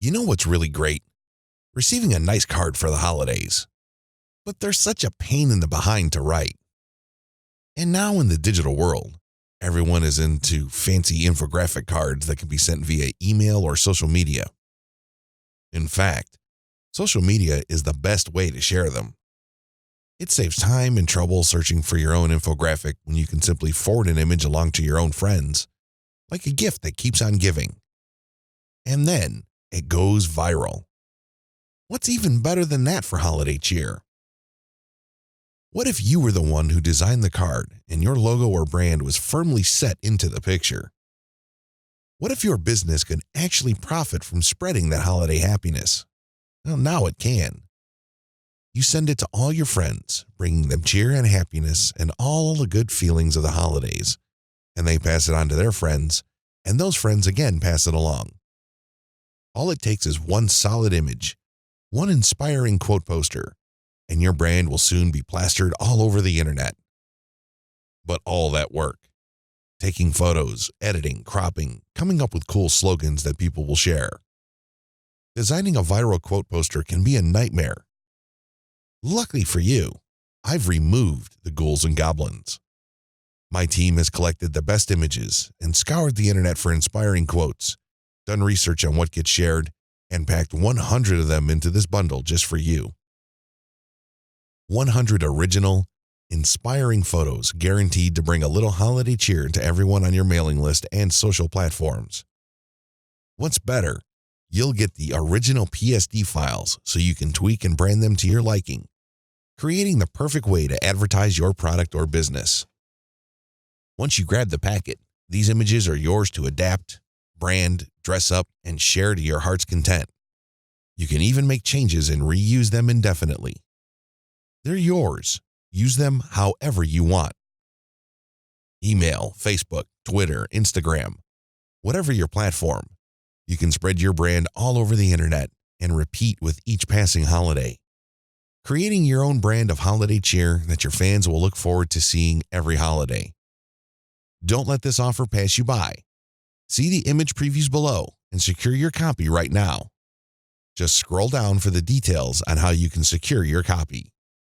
You know what's really great? Receiving a nice card for the holidays. But they're such a pain in the behind to write. And now in the digital world, everyone is into fancy infographic cards that can be sent via email or social media. In fact, social media is the best way to share them. It saves time and trouble searching for your own infographic when you can simply forward an image along to your own friends, like a gift that keeps on giving. And then it goes viral. What's even better than that for holiday cheer? What if you were the one who designed the card and your logo or brand was firmly set into the picture? What if your business could actually profit from spreading that holiday happiness? Well, now it can. You send it to all your friends, bringing them cheer and happiness and all the good feelings of the holidays, and they pass it on to their friends, and those friends again pass it along. All it takes is one solid image, one inspiring quote poster, and your brand will soon be plastered all over the internet. But all that work, taking photos, editing, cropping, coming up with cool slogans that people will share. Designing a viral quote poster can be a nightmare. Luckily for you, I've removed the ghouls and goblins. My team has collected the best images and scoured the internet for inspiring quotes, done research on what gets shared, and packed 100 of them into this bundle just for you. 100 original, inspiring photos guaranteed to bring a little holiday cheer to everyone on your mailing list and social platforms. What's better, you'll get the original PSD files so you can tweak and brand them to your liking, creating the perfect way to advertise your product or business. Once you grab the packet, these images are yours to adapt, brand, dress up, and share to your heart's content. You can even make changes and reuse them indefinitely. They're yours. Use them however you want. Email, Facebook, Twitter, Instagram, whatever your platform. You can spread your brand all over the internet and repeat with each passing holiday, creating your own brand of holiday cheer that your fans will look forward to seeing every holiday. Don't let this offer pass you by. See the image previews below and secure your copy right now. Just scroll down for the details on how you can secure your copy.